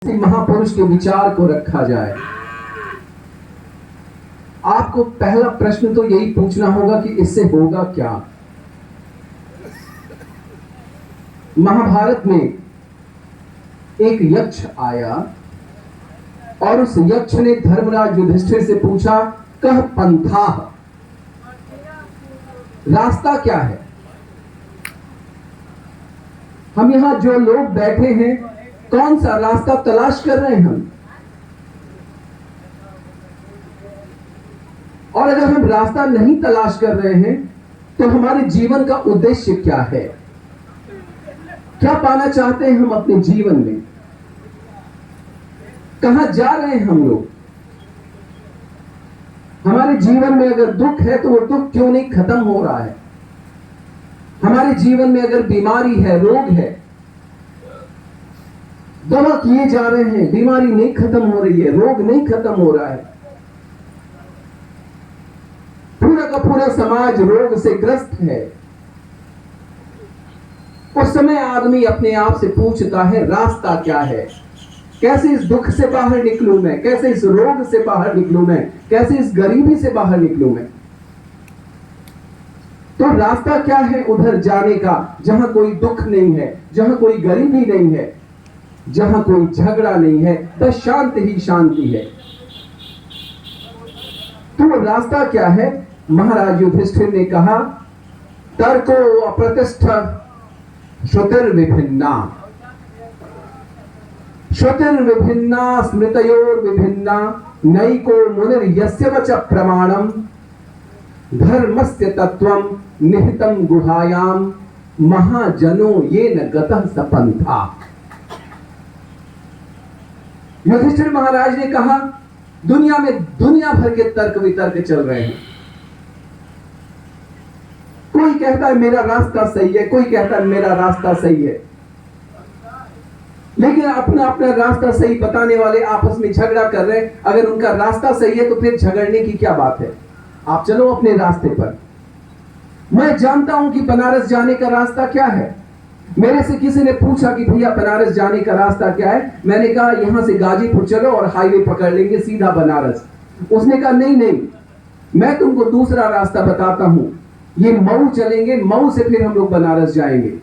किसी महापुरुष के विचार को रखा जाए, आपको पहला प्रश्न तो यही पूछना होगा कि इससे होगा क्या। महाभारत में एक यक्ष आया और उस यक्ष ने धर्मराज युधिष्ठिर से पूछा, कह पंथा, रास्ता क्या है। हम यहां जो लोग बैठे हैं, कौन सा रास्ता तलाश कर रहे हैं हम, और अगर हम रास्ता नहीं तलाश कर रहे हैं तो हमारे जीवन का उद्देश्य क्या है, क्या पाना चाहते हैं हम अपने जीवन में, कहां जा रहे हैं हम लोग। हमारे जीवन में अगर दुख है तो वो दुख क्यों नहीं खत्म हो रहा है। हमारे जीवन में अगर बीमारी है, रोग है, दवा किए जा रहे हैं, बीमारी नहीं खत्म हो रही है, रोग नहीं खत्म हो रहा है, पूरा का पूरा समाज रोग से ग्रस्त है, उस समय आदमी अपने आप से पूछता है रास्ता क्या है, कैसे इस दुख से बाहर निकलूं मैं, कैसे इस रोग से बाहर निकलूं मैं, कैसे इस गरीबी से बाहर निकलूं मैं। तो रास्ता क्या है उधर जाने का जहां कोई दुख नहीं है, जहां कोई गरीबी नहीं है, जहां कोई झगड़ा नहीं है, बस शांति ही शांति है। तो रास्ता क्या है। महाराज युधिष्ठिर ने कहा, तर्को अप्रतिष्ठा श्रुतिर्विभिन्ना, श्रुतिर्विभिन्ना स्मृतयोर्विभिन्ना, नैको मुनिर्यस्य वच प्रमाणम, धर्मस्य तत्वम निहितम गुहायाम, महाजनो ये न गतः सपंथा। युधिष्ठिर महाराज ने कहा, दुनिया में दुनिया भर के तर्क वितर्क चल रहे हैं। कोई कहता है मेरा रास्ता सही है, कोई कहता है मेरा रास्ता सही है, लेकिन अपना अपना रास्ता सही बताने वाले आपस में झगड़ा कर रहे हैं। अगर उनका रास्ता सही है तो फिर झगड़ने की क्या बात है। आप चलो अपने रास्ते पर। मैं जानता हूं कि बनारस जाने का रास्ता क्या है। मेरे से किसी ने पूछा कि भैया बनारस जाने का रास्ता क्या है। मैंने कहा यहां से गाजीपुर चलो और हाईवे पकड़ लेंगे सीधा बनारस। उसने कहा नहीं नहीं, मैं तुमको दूसरा रास्ता बताता हूं, ये मऊ चलेंगे, मऊ से फिर हम लोग बनारस जाएंगे।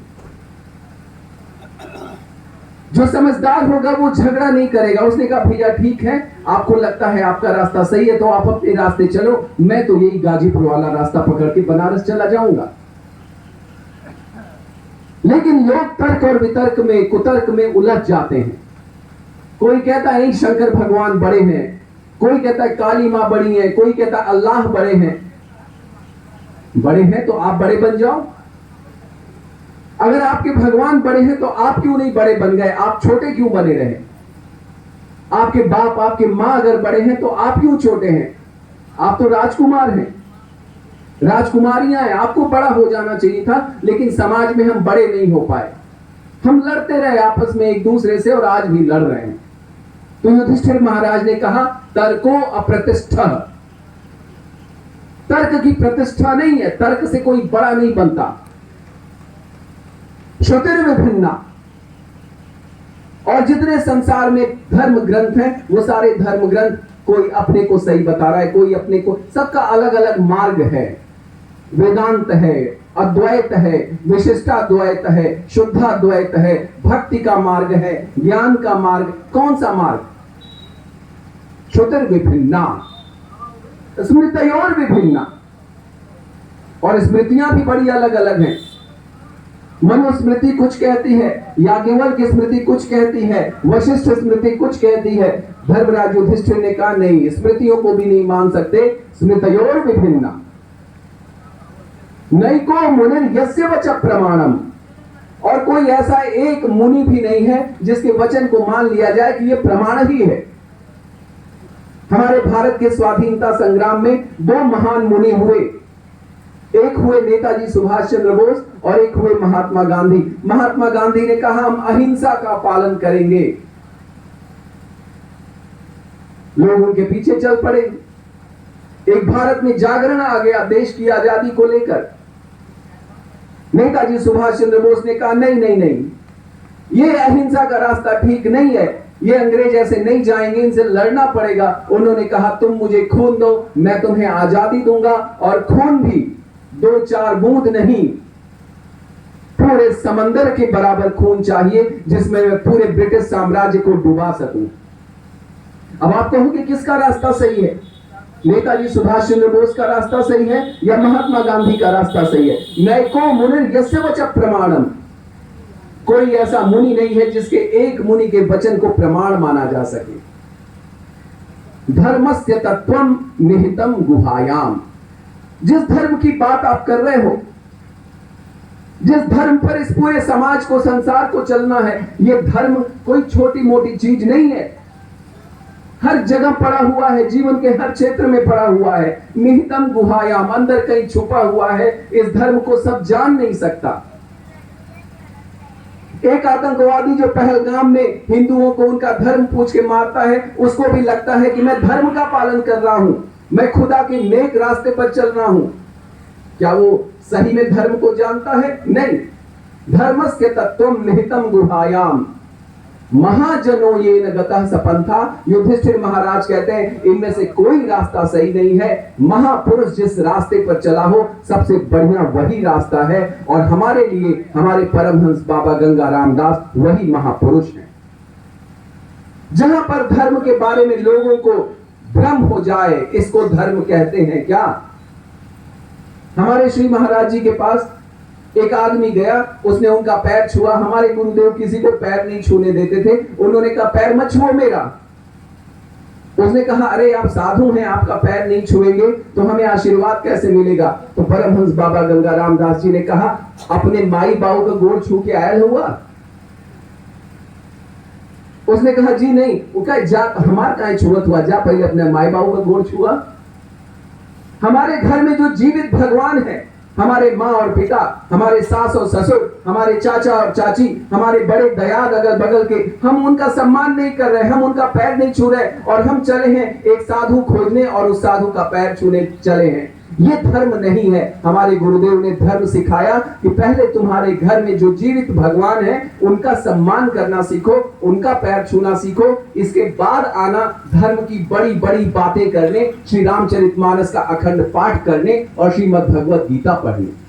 जो समझदार होगा वो झगड़ा नहीं करेगा। उसने कहा भैया ठीक है, आपको लगता है आपका रास्ता सही है तो आप अपने रास्ते चलो, मैं तो यही गाजीपुर वाला रास्ता पकड़ के बनारस चला जाऊंगा। लेकिन लोग तर्क और वितर्क में, कुतर्क में उलझ जाते हैं। कोई कहता है नहीं शंकर भगवान बड़े हैं, कोई कहता है काली मां बड़ी है, कोई कहता है अल्लाह बड़े हैं। बड़े हैं तो आप बड़े बन जाओ। अगर आपके भगवान बड़े हैं तो आप क्यों नहीं बड़े बन गए, आप छोटे क्यों बने रहे। आपके बाप आपके मां अगर बड़े हैं तो आप क्यों छोटे हैं। आप तो राजकुमार हैं, राजकुमारियां हैं, आपको बड़ा हो जाना चाहिए था। लेकिन समाज में हम बड़े नहीं हो पाए, हम लड़ते रहे आपस में एक दूसरे से और आज भी लड़ रहे हैं। तो युधिष्ठिर महाराज ने कहा तर्को अप्रतिष्ठा, तर्क की प्रतिष्ठा नहीं है, तर्क से कोई बड़ा नहीं बनता। श्रुतिर्विभिन्ना, और जितने संसार में धर्म ग्रंथ हैं वो सारे धर्म ग्रंथ कोई अपने को सही बता रहा है, कोई अपने को, सबका अलग अलग मार्ग है। वेदांत है, अद्वैत है, विशिष्टाद्वैत है, शुद्धाद्वैत है, भक्ति का मार्ग है, ज्ञान का मार्ग। कौन सा मार्ग। श्रुतिर्विभिन्ना स्मृतयोर विभिन्ना, और स्मृतियां भी बड़ी अलग अलग हैं। मनुस्मृति कुछ कहती है, याज्ञवल्क्य की स्मृति कुछ कहती है, वशिष्ठ स्मृति कुछ कहती है। धर्मराज युधिष्ठिर ने कहा नहीं, स्मृतियों को भी नहीं मान सकते। स्मृतयोर विभिन्ना, नैको मुनिर् यस्य वच प्रमाणम, और कोई ऐसा एक मुनि भी नहीं है जिसके वचन को मान लिया जाए कि यह प्रमाण ही है। हमारे भारत के स्वाधीनता संग्राम में दो महान मुनि हुए, एक हुए नेताजी सुभाष चंद्र बोस और एक हुए महात्मा गांधी। महात्मा गांधी ने कहा हम अहिंसा का पालन करेंगे, लोग उनके पीछे चल पड़े। एक भारत में जागरण आ गया देश की आजादी को लेकर। नेताजी सुभाष चंद्र बोस ने कहा नहीं नहीं नहीं, ये अहिंसा का रास्ता ठीक नहीं है, ये अंग्रेज ऐसे नहीं जाएंगे, इनसे लड़ना पड़ेगा। उन्होंने कहा तुम मुझे खून दो, मैं तुम्हें आजादी दूंगा, और खून भी 2-4 बूंद नहीं, पूरे समंदर के बराबर खून चाहिए, जिसमें मैं पूरे ब्रिटिश साम्राज्य को डुबा सकूं। अब आप कहोगे किसका रास्ता सही है? नेताजी सुभाष चंद्र बोस का रास्ता सही है या महात्मा गांधी का रास्ता सही है? नैको मुनिर यस्य वचः प्रमाणम। कोई ऐसा मुनि नहीं है जिसके एक मुनि के वचन को प्रमाण माना जा सके। धर्मस्य तत्वम निहितम गुहायाम। जिस धर्म की बात आप कर रहे हो, जिस धर्म पर इस पूरे समाज को, संसार को चलना है, यह धर्म कोई छोटी मोटी चीज नहीं है। हर जगह पड़ा हुआ है, जीवन के हर क्षेत्र में पड़ा हुआ है। निहितम गुहायाम, अंदर कहीं छुपा हुआ है। इस धर्म को सब जान नहीं सकता। एक आतंकवादी जो पहलगाम में हिंदुओं को उनका धर्म पूछ के मारता है, उसको भी लगता है कि मैं धर्म का पालन कर रहा हूं, मैं खुदा के नेक रास्ते पर चल रहा हूं। क्या वो सही में धर्म को जानता है? नहीं। धर्मस्य तत्वम निहितम गुहायाम महाजनो ये न गतः सपंथा। युधिष्ठिर महाराज कहते हैं इनमें से कोई रास्ता सही नहीं है। महापुरुष जिस रास्ते पर चला हो, सबसे बढ़िया वही रास्ता है। और हमारे लिए हमारे परमहंस बाबा गंगा रामदास वही महापुरुष हैं। जहां पर धर्म के बारे में लोगों को भ्रम हो जाए, इसको धर्म कहते हैं क्या? हमारे श्री महाराज जी के पास एक आदमी गया, उसने उनका पैर छुआ। हमारे गुरुदेव किसी को पैर नहीं छूने देते थे। उन्होंने कहा पैर मत छुओ मेरा। उसने कहा अरे आप साधु हैं, आपका पैर नहीं छुएंगे तो हमें आशीर्वाद कैसे मिलेगा? तो परमहंस बाबा गंगा रामदास जी ने कहा अपने माई बाबू का गोड़ छू के आयल हुआ? उसने कहा जी नहीं। वो कहा जा, हमारा काहे छुअत हुआ, जा पहले अपने माई बाबू का गोड़ छुआ। हमारे घर में जो जीवित भगवान है, हमारे माँ और पिता, हमारे सास और ससुर, हमारे चाचा और चाची, हमारे बड़े दयाद अगल बगल के, हम उनका सम्मान नहीं कर रहे, हम उनका पैर नहीं छू रहे, और हम चले हैं एक साधु खोजने और उस साधु का पैर छूने चले हैं। ये धर्म नहीं है। हमारे गुरुदेव ने धर्म सिखाया कि पहले तुम्हारे घर में जो जीवित भगवान है उनका सम्मान करना सीखो, उनका पैर छूना सीखो। इसके बाद आना धर्म की बड़ी बड़ी बातें करने, श्री रामचरितमानस का अखंड पाठ करने और श्रीमद् भगवत गीता पढ़ने।